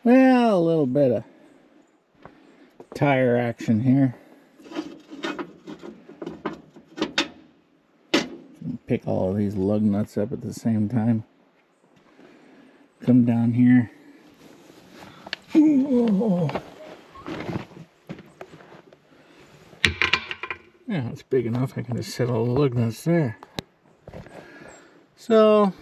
Well, a little bit of tire action here. Pick all of these lug nuts up at the same time. Come down here. Oh. Yeah, it's big enough. I can just set all the lug nuts there. So,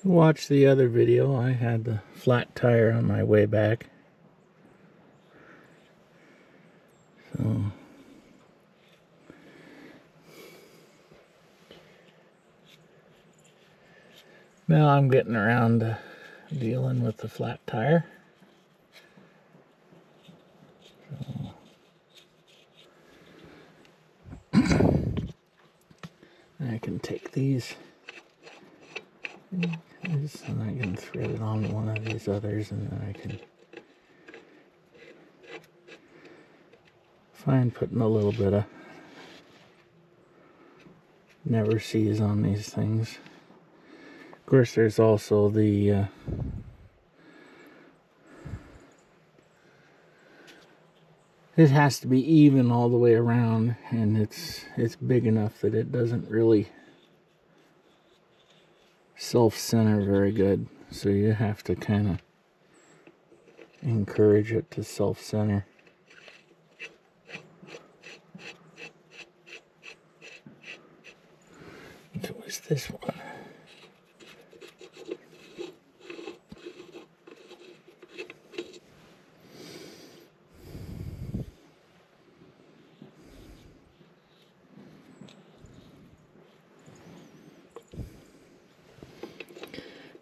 watch the other video. I had the flat tire on my way back. So, now I'm getting around to dealing with the flat tire. I can take these and I can thread it on one of these others, and then I can find putting a little bit of never sees on these things. Of course, there's also the it has to be even all the way around, and it's big enough that it doesn't really self-center very good. So you have to kind of encourage it to self-center. So what's this one?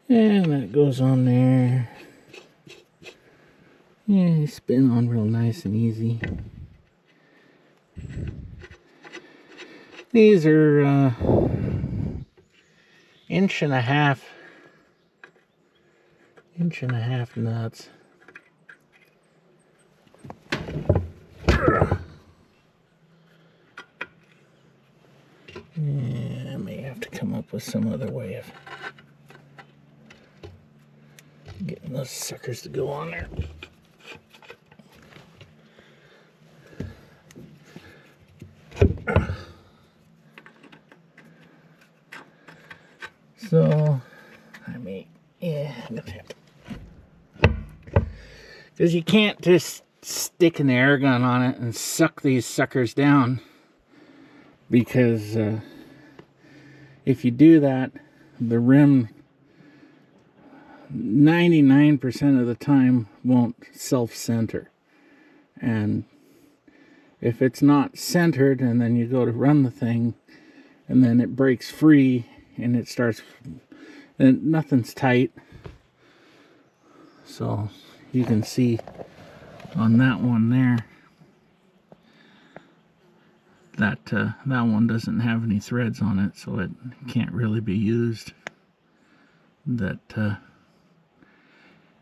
And that goes on there. Yeah, spin on real nice and easy. These are inch and a half nuts. Yeah, I may have to come up with some other way of getting those suckers to go on there. So, I'm gonna have to, because you can't just stick an air gun on it and suck these suckers down, because if you do that, the rim 99% of the time won't self-center, and if it's not centered and then you go to run the thing and then it breaks free and it starts, and nothing's tight. So you can see on that one there that that one doesn't have any threads on it, so it can't really be used. That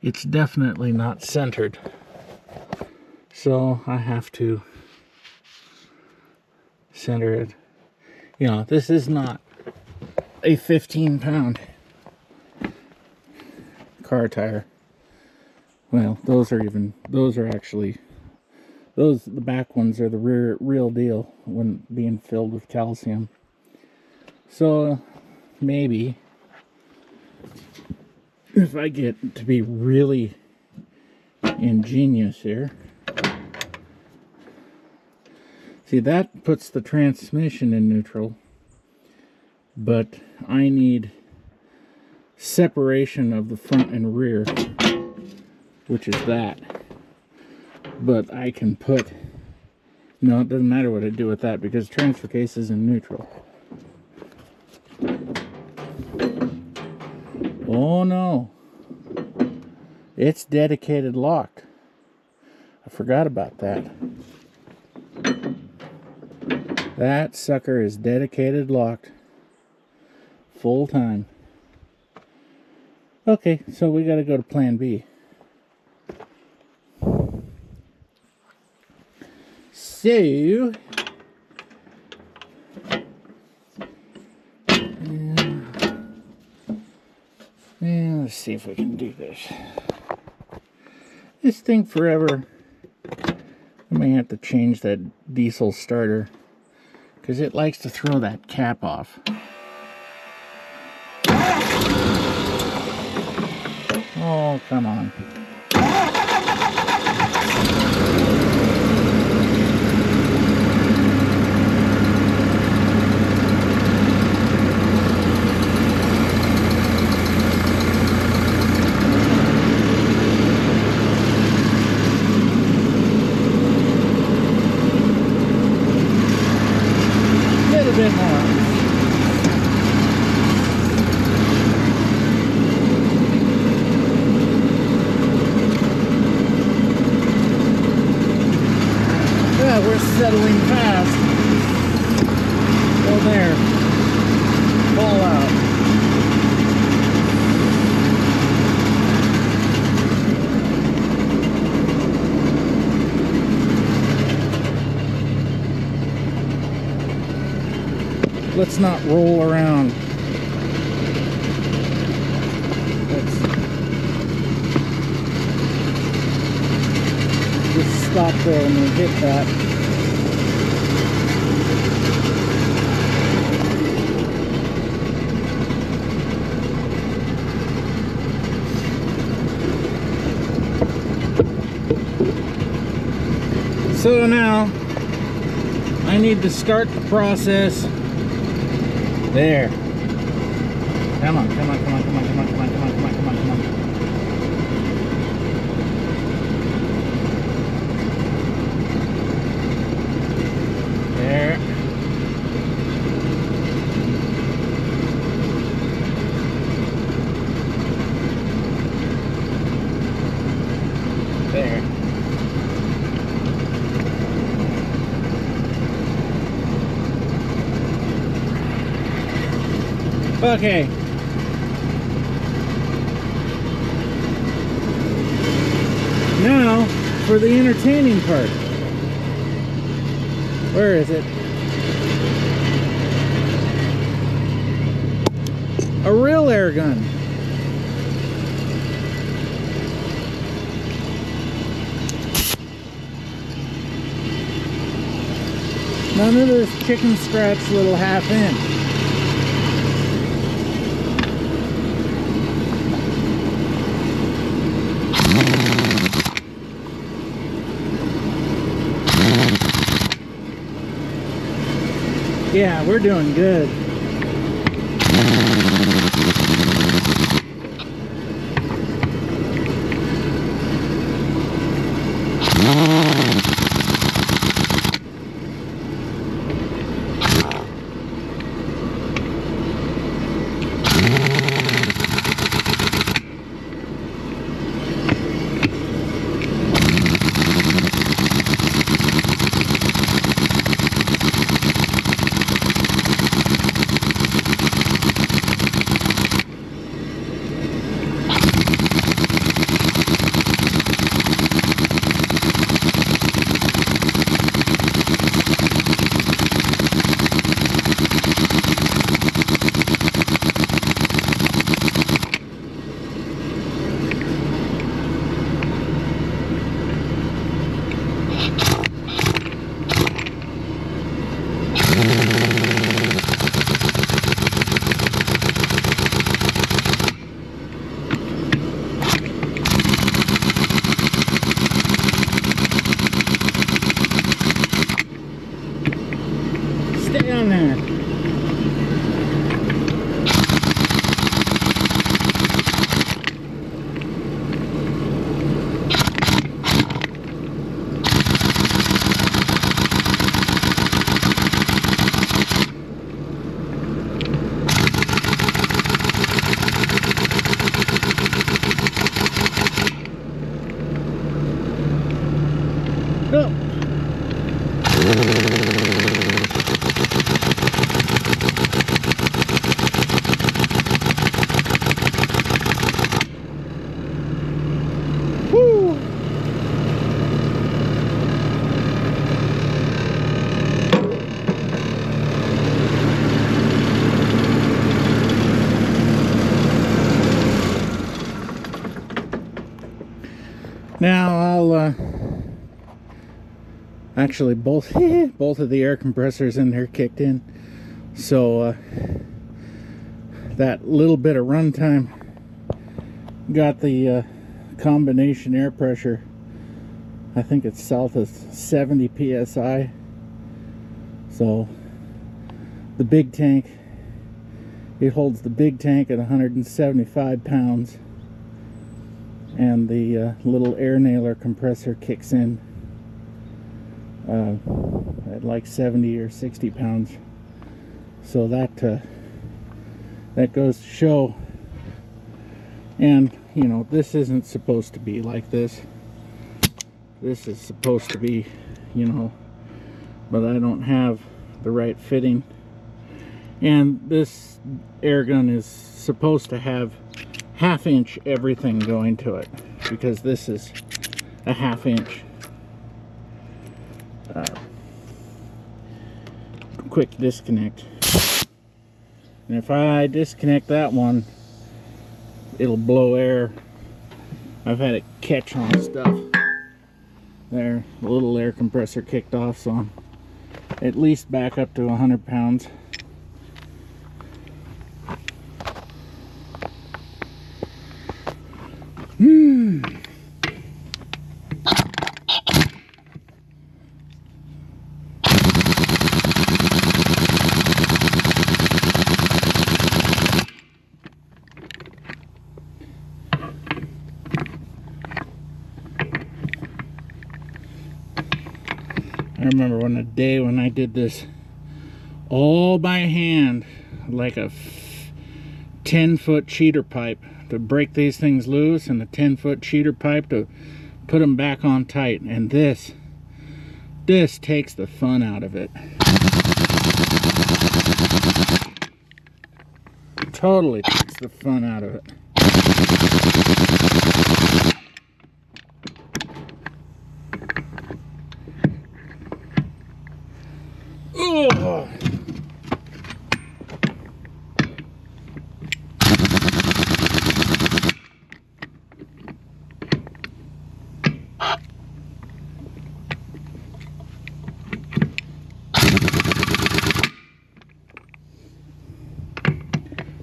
it's definitely not centered. So I have to center it. You know, this is not a 15-pound car tire. Well, those are actually, the back ones are the real deal when being filled with calcium. So maybe if I get to be really ingenious here, see, that puts the transmission in neutral, but I need separation of the front and rear, which is that. But I can put, no, it doesn't matter what I do with that, because transfer case is in neutral. Oh no, it's dedicated locked. I forgot about that. That sucker is dedicated locked full time. Okay, so we got to go to plan B. So And let's see if we can do this. This thing forever. I may have to change that diesel starter because it likes to throw that cap off. Oh, come on. Bit more. Yeah, we're settling fast. Go there. Fall out. Let's not roll around. Let's just stop there when we hit that. So now I need to start the process. There. Come on, come on, come on, come on, come on, come on, come on, come on, come on, come on. There. There. Okay. Now for the entertaining part. Where is it? A real air gun. None of this chicken scratch little half inch. Yeah, we're doing good. Now I'll actually both of the air compressors in there kicked in, so that little bit of runtime got the combination air pressure, I think it's south of 70 psi. So the big tank, it holds the big tank at 175 pounds, and the little air nailer compressor kicks in at like 70 or 60 pounds. So that goes to show. And you know, this isn't supposed to be like this. This is supposed to be, you know, but I don't have the right fitting. And this air gun is supposed to have 1/2 inch everything going to it, because this is a 1/2 inch quick disconnect. And if I disconnect that one, it'll blow air. I've had it catch on stuff. There, the little air compressor kicked off, so I'm at least back up to 100 pounds. I remember a day when I did this all by hand, like a 10-foot cheater pipe to break these things loose, and a 10-foot cheater pipe to put them back on tight. And this takes the fun out of it. Totally takes the fun out of it. Oh.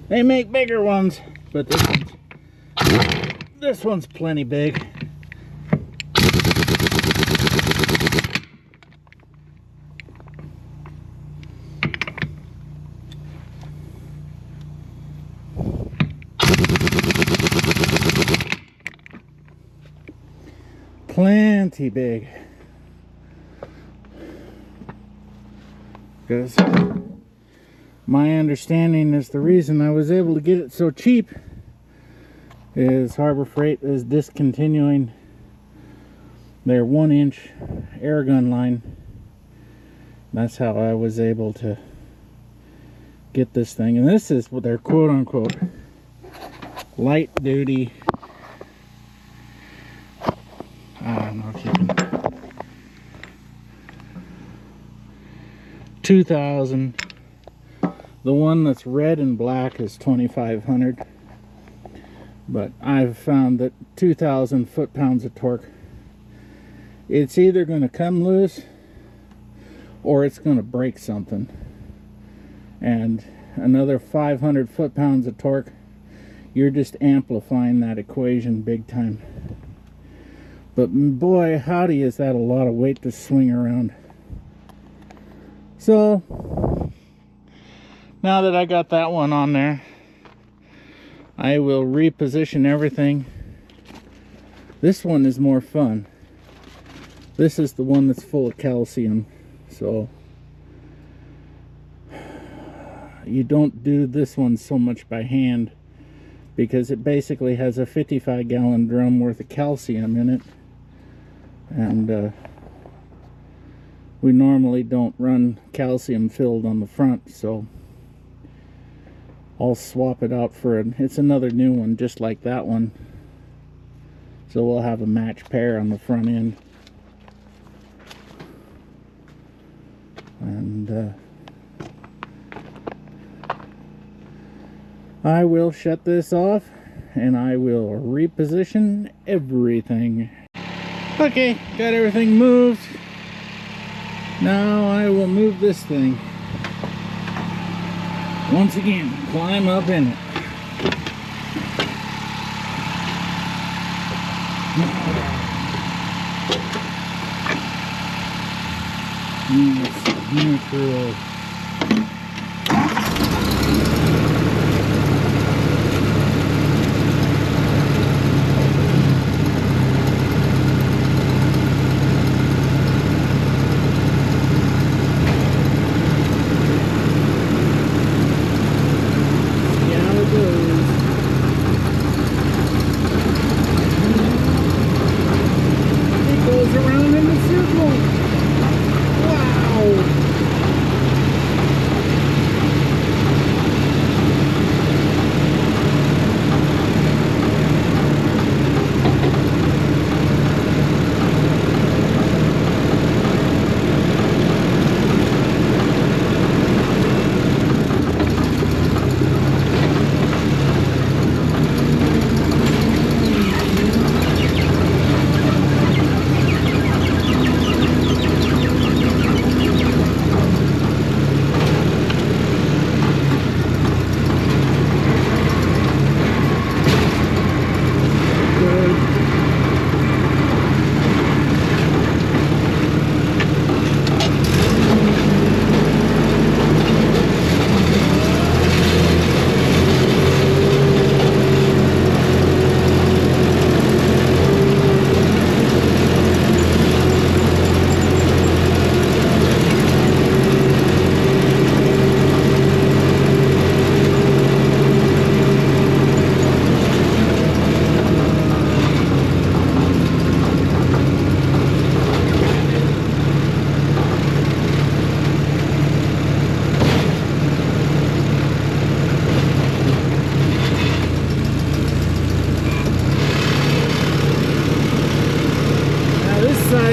They make bigger ones, but this one's plenty big. Plenty big. Because my understanding is the reason I was able to get it so cheap is Harbor Freight is discontinuing their 1-inch air gun line. That's how I was able to get this thing. And this is what their quote-unquote light duty, I don't know if you can, 2,000. The one that's red and black is 2,500, but I've found that 2,000 foot-pounds of torque, it's either going to come loose or it's going to break something. And another 500 foot-pounds of torque, you're just amplifying that equation big time. But boy, howdy, is that a lot of weight to swing around. So now that I got that one on there, I will reposition everything. This one is more fun. This is the one that's full of calcium, so you don't do this one so much by hand, because it basically has a 55-gallon drum worth of calcium in it, and we normally don't run calcium filled on the front, so I'll swap it out for it's another new one just like that one, so we'll have a match pair on the front end. And I will shut this off and I will reposition everything. Okay, got everything moved. Now I will move this thing. Once again, climb up in it. Neutral.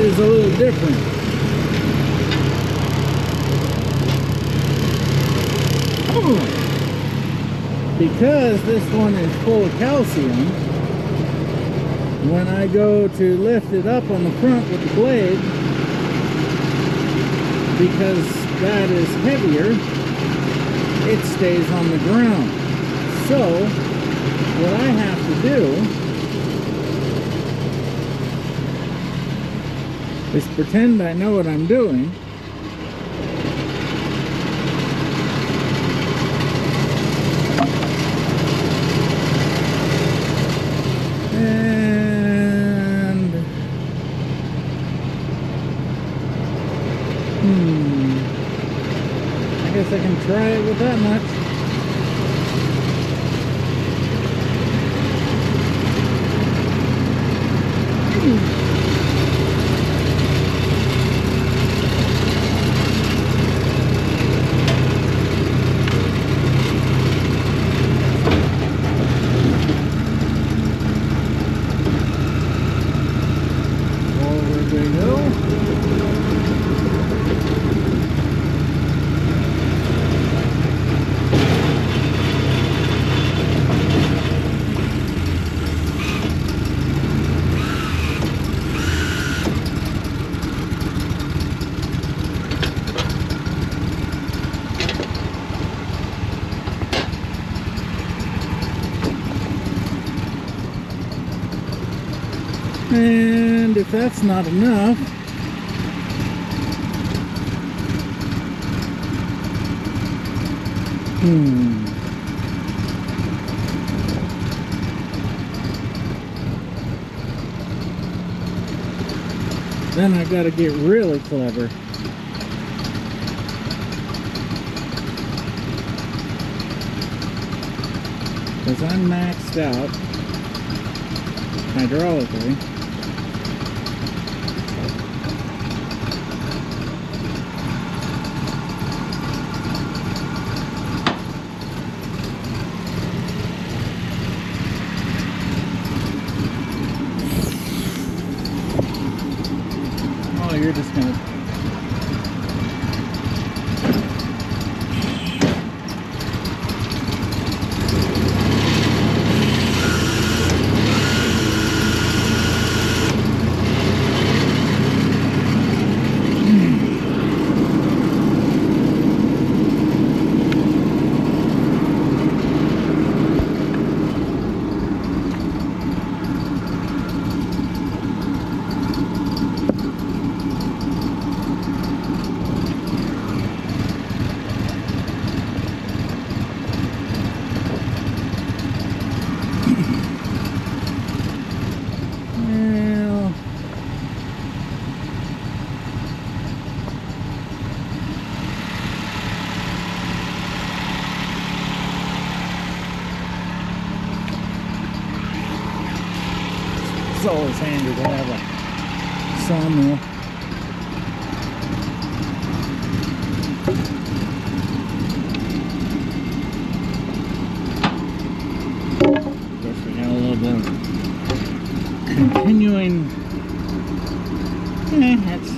Is a little different. Because this one is full of calcium, when I go to lift it up on the front with the blade, because that is heavier, it stays on the ground. So what I have to do is pretend I know what I'm doing. And I guess I can try it with that much. And if that's not enough, then I gotta get really clever. Because I'm maxed out hydraulically. Oh, you're just gonna... It's always handy to have a sawmill. Guess we got a little bit of continuing. That's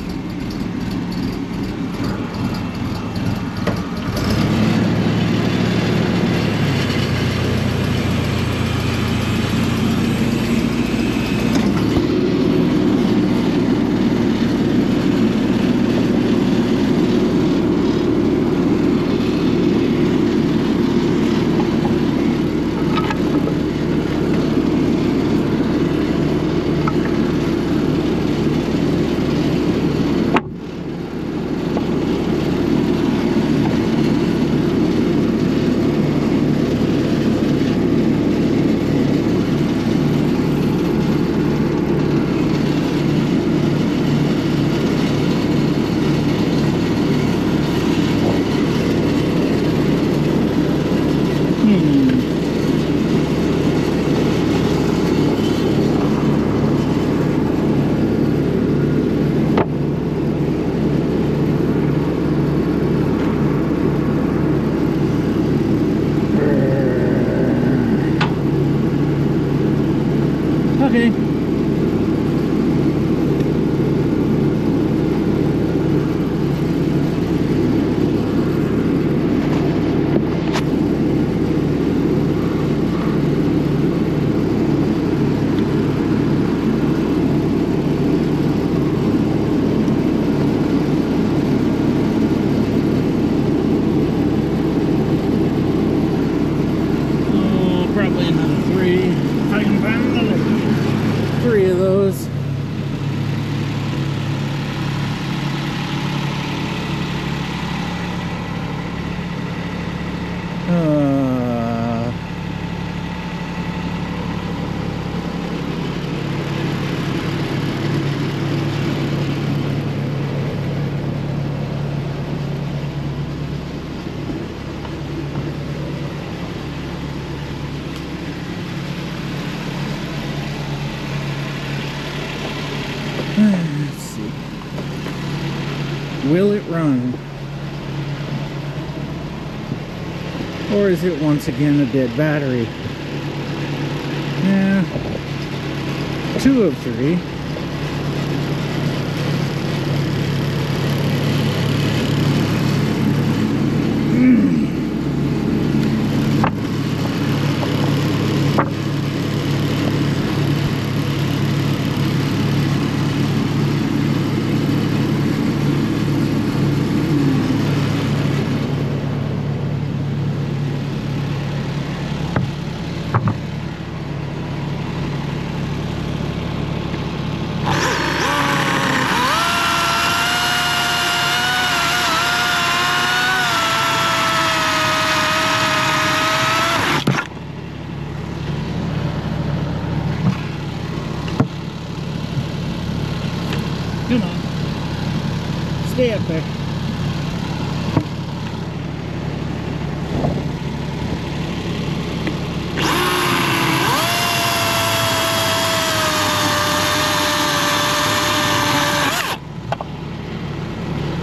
okay. Probably another 3. If I can find another 3 of those. Let's see. Will it run? Or is it once again a dead battery? Yeah. 2 of 3. Come on. Stay up there.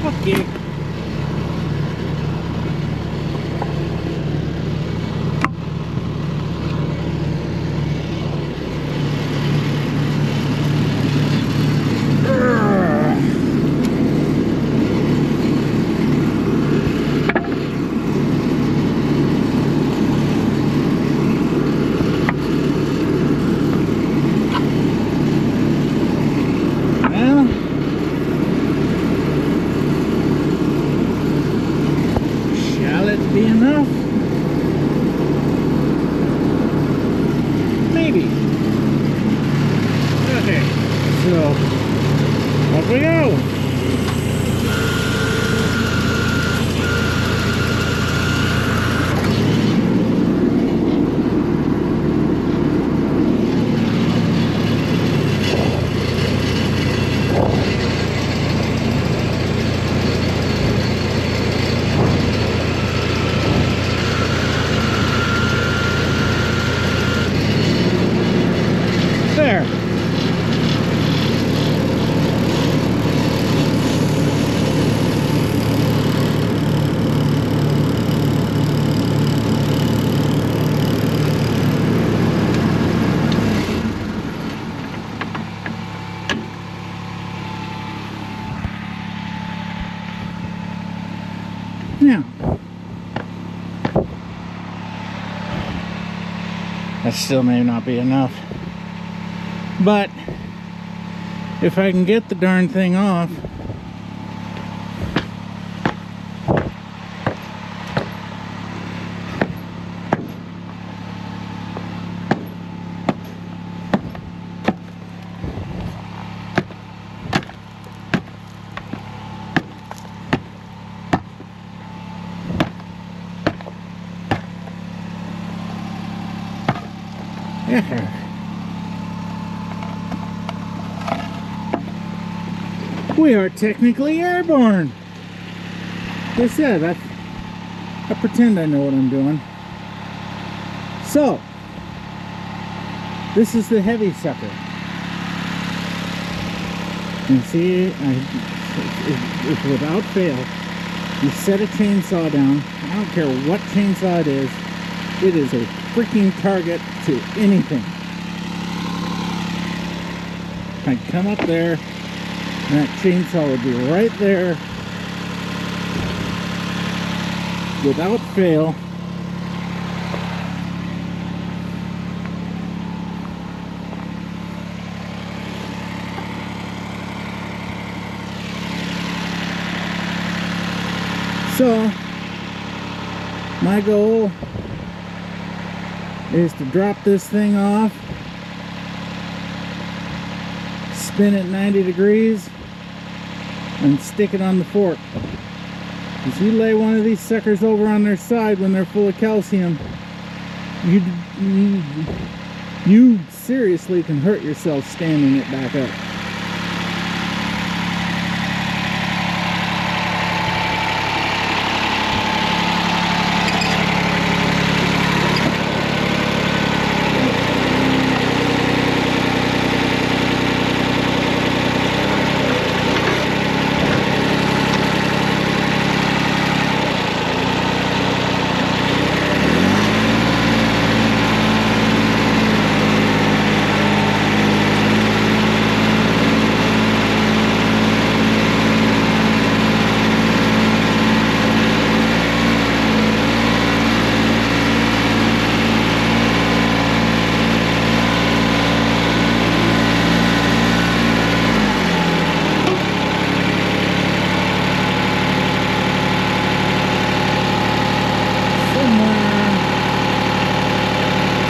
Okay. That still may not be enough. But if I can get the darn thing off, yeah. We are technically airborne. Like I said, I pretend I know what I'm doing. So, this is the heavy sucker. And see, if without fail, you set a chainsaw down. I don't care what chainsaw it is a freaking target to anything. I'd come up there, and that chainsaw would be right there, without fail. So, my goal is to drop this thing off, spin it 90 degrees, and stick it on the fork. If you lay one of these suckers over on their side when they're full of calcium, you seriously can hurt yourself standing it back up.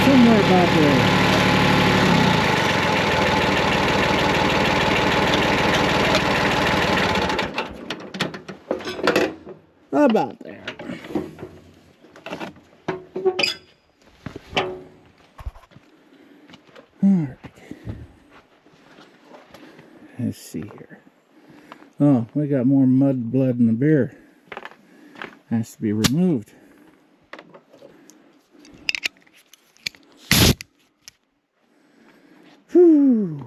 Somewhere about there. About there. Alright. Let's see here. Oh, we got more mud blood in the beer. Has to be removed. Whew.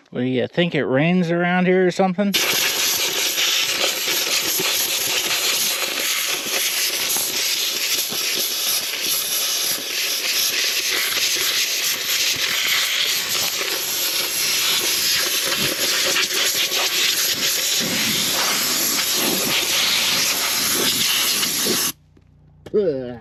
What do you think, it rains around here or something? Ugh.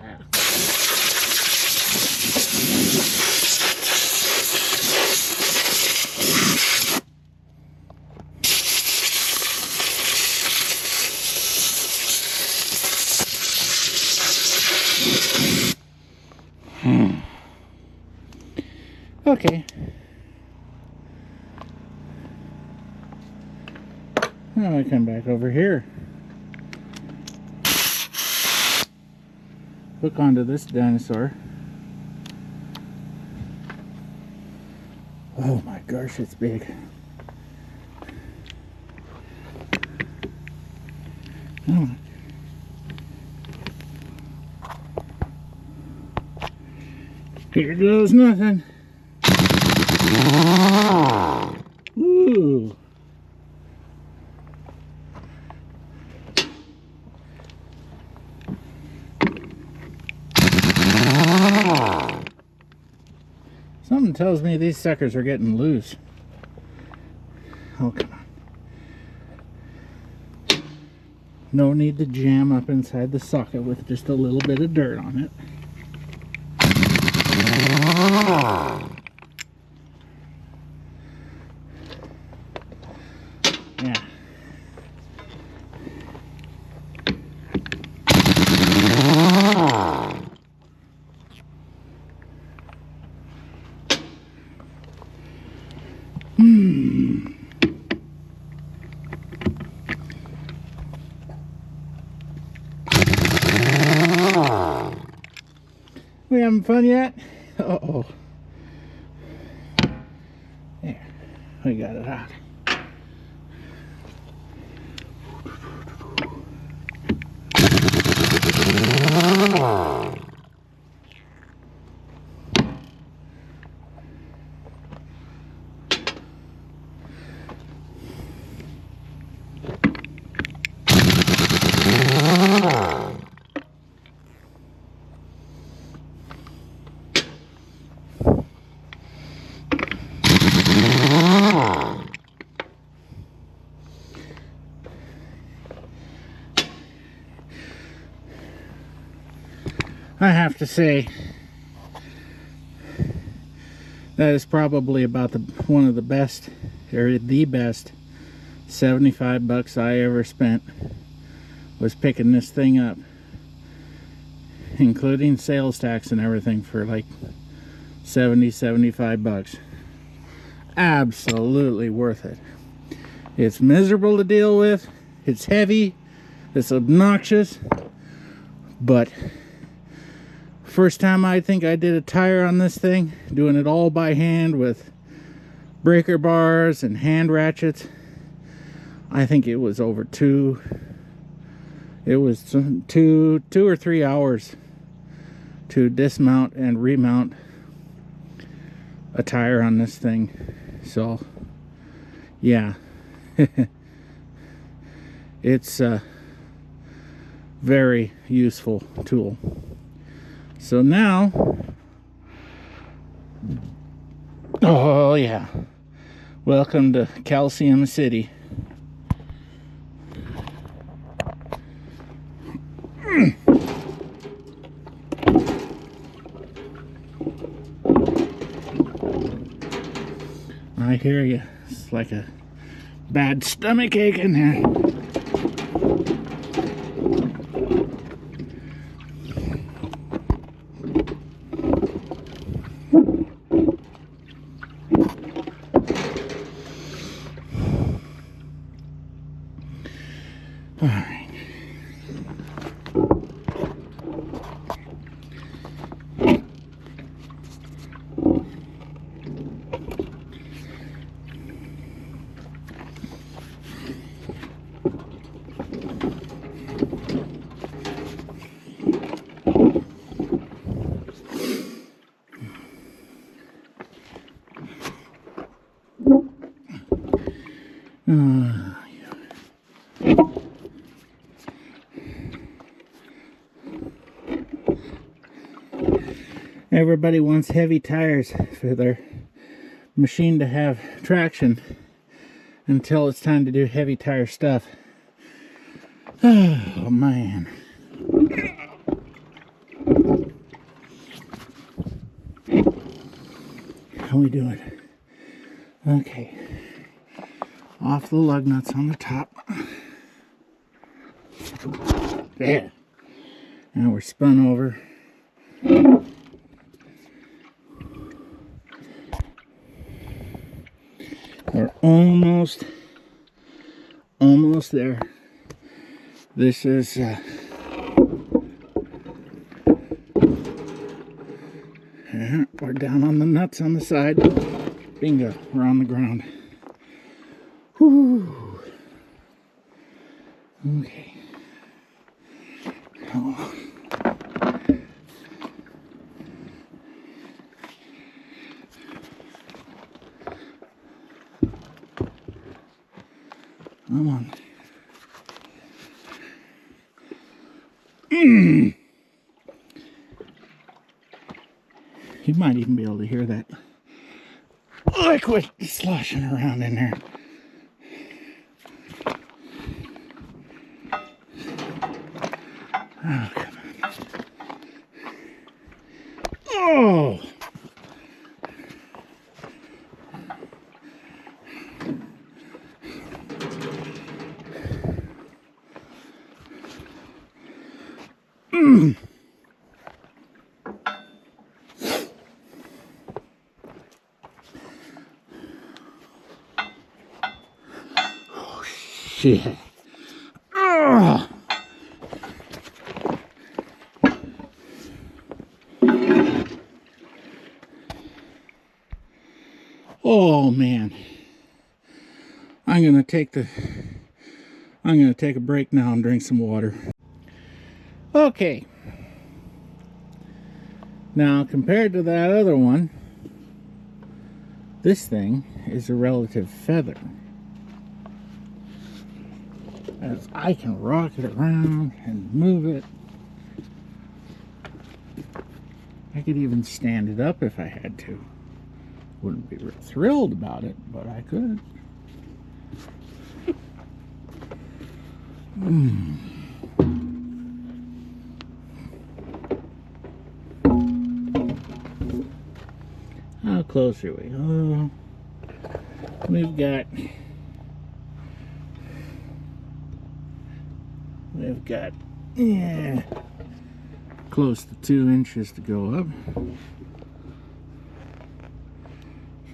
Okay. Now I come back over here. Hook onto this dinosaur. Oh my gosh, it's big. Oh. Here goes nothing. Ooh. Something tells me these suckers are getting loose. Oh, come on. No need to jam up inside the socket with just a little bit of dirt on it. Yeah. We having fun yet? Uh-oh. There. We got it out. I have to say that is probably about one of the best, or the best, 75 bucks I ever spent was picking this thing up, including sales tax and everything, for like 75 bucks. Absolutely worth it. It's miserable to deal with, it's heavy, it's obnoxious, but first time I think I did a tire on this thing, doing it all by hand with breaker bars and hand ratchets, I think it was over two or 3 hours to dismount and remount a tire on this thing. So yeah, it's a very useful tool. So now, oh yeah, welcome to Calcium City. I hear you. It's like a bad stomach ache in there. All right. Everybody wants heavy tires for their machine to have traction until it's time to do heavy tire stuff. Oh man. How we doing? Okay. Off the lug nuts on the top. There. Now we're spun over. We're almost there. This is we're down on the nuts on the side. Bingo, we're on the ground. Whew. Okay. Oh. Come on. You might even be able to hear that liquid sloshing around in there. Oh, shit. Ugh. Oh man, I'm gonna take a break now and drink some water. Okay, now compared to that other one, this thing is a relative feather, as I can rock it around and move it. I could even stand it up if I had to. Wouldn't be real thrilled about it, but I could. How close are we? Oh, we've got close to 2 inches to go up.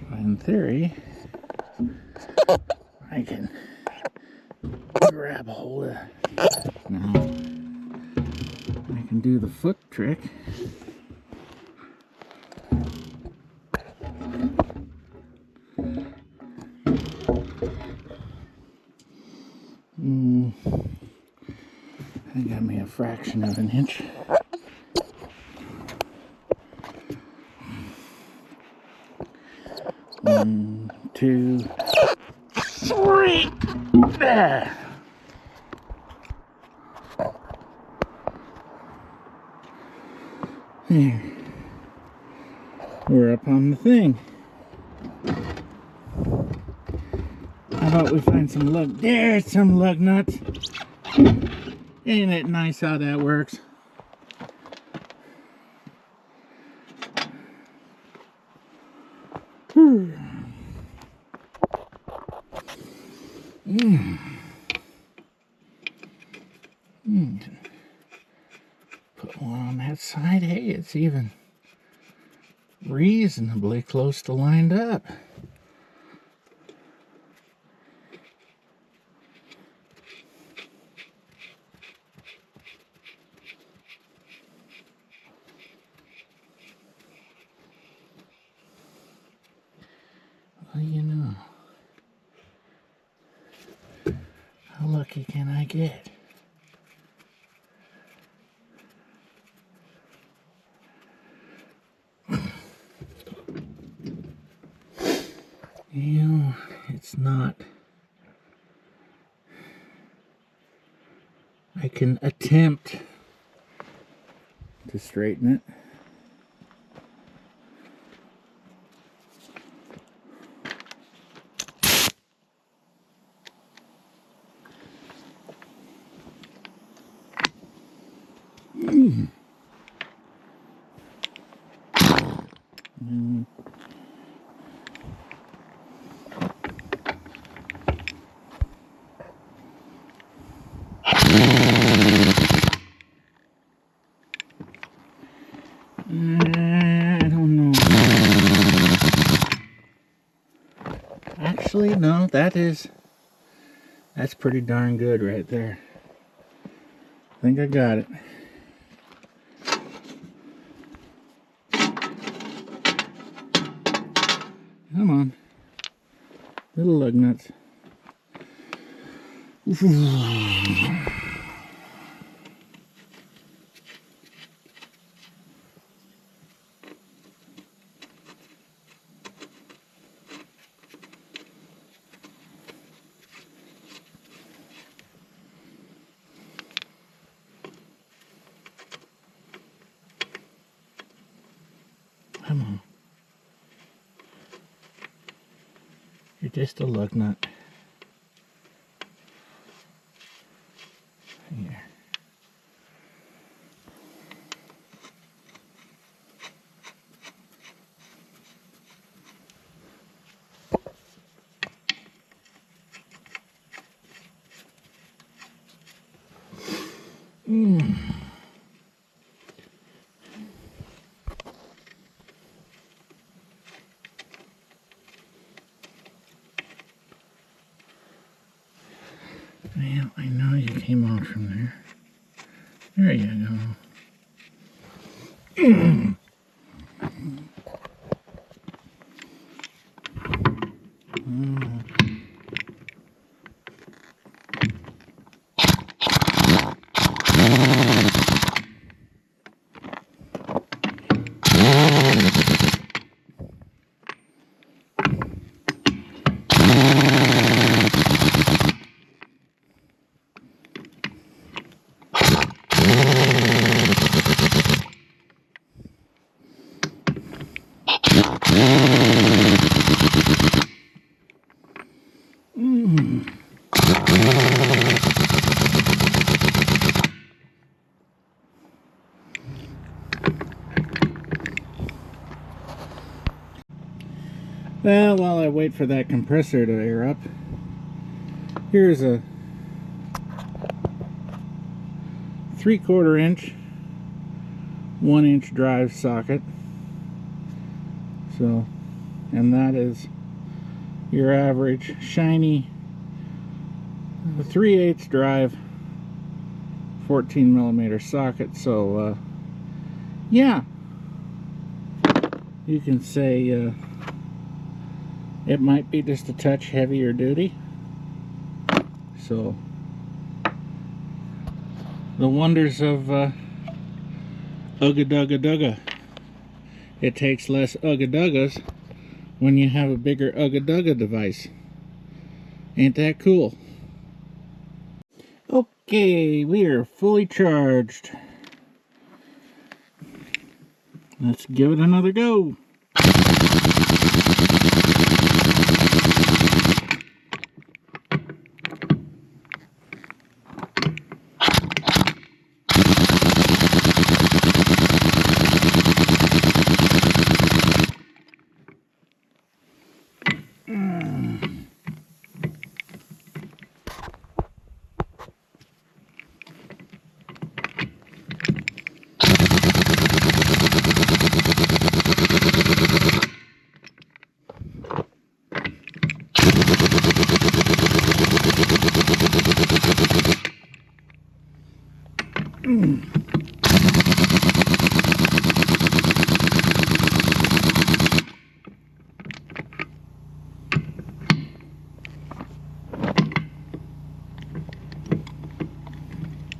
So in theory, I can grab a hold of it. Now I can do the foot trick. I got me a fraction of an inch. 1, 2, 3. There. There. We're up on the thing. How about we find some lug? There's some lug nuts. Ain't it nice how that works? Put one on that side. Hey, it's even reasonably close to lined up. Well, you know, how lucky can I get? You know, it's not. I can attempt to straighten it. I don't know. Actually, no, that's pretty darn good right there. I think I got it. Come on. Little lug nuts. Come on. You're just a lug nut. Here. Well, I know you came out from there. There you go. Well, while I wait for that compressor to air up, here's a 3/4 inch, 1 inch drive socket. So, and that is your average shiny 3/8 drive 14mm socket. So yeah, you can say it might be just a touch heavier duty. So the wonders of Ugga Dugga Dugga. It takes less Ugga Duggas when you have a bigger Ugga Dugga device. Ain't that cool? Okay, we are fully charged. Let's give it another go.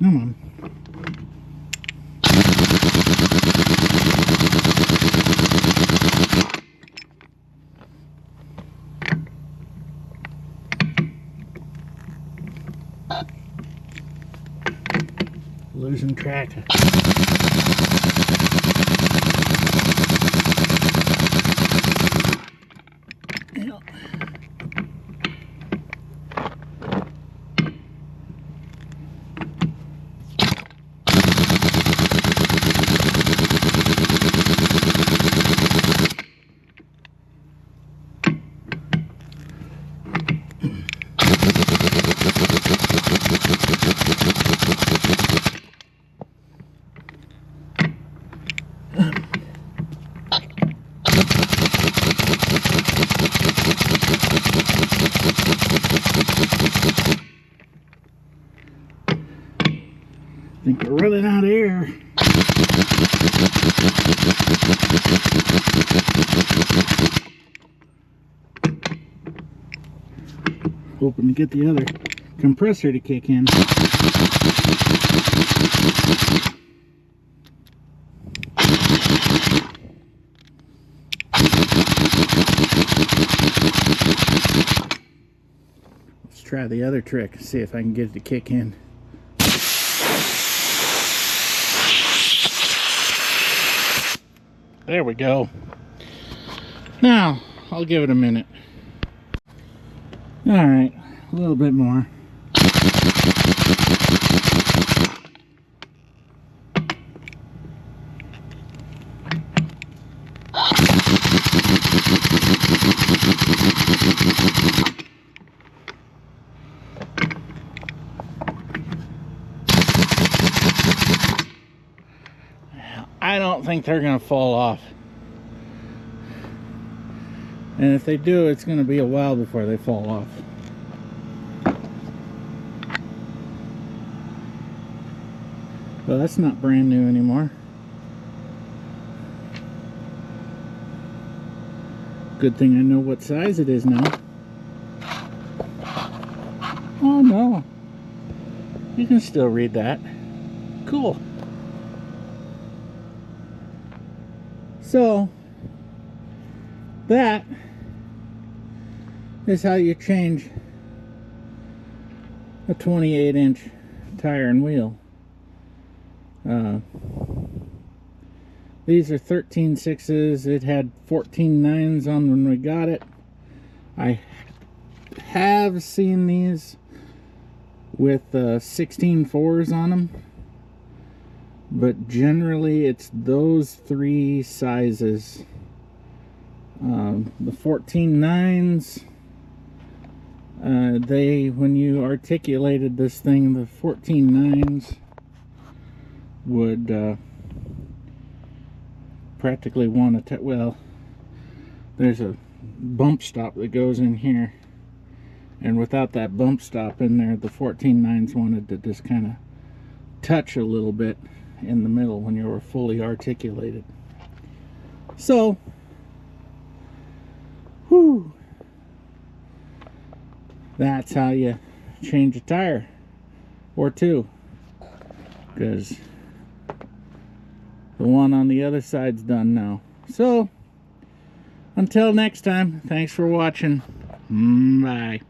Come on. Losing track. I think we're running out of air. Hoping to get the other compressor to kick in. Let's try the other trick, see if I can get it to kick in. There we go. Now, I'll give it a minute. Alright, a little bit more. I don't think they're going to fall off. And if they do, it's going to be a while before they fall off. Well, that's not brand new anymore. Good thing I know what size it is now. Oh no, you can still read that. Cool. So that is how you change a 28-inch tire and wheel. These are 13.6s. It had 14.9s on when we got it. I have seen these with 16.4s on them, but generally it's those three sizes. The 14.9s, when you articulated this thing, the 14.9s would practically want to, well, there's a bump stop that goes in here, and without that bump stop in there, the 14.9s wanted to just kind of touch a little bit in the middle when you were fully articulated. So, whew, that's how you change a tire or two, because the one on the other side's done now. So, until next time, thanks for watching. Bye.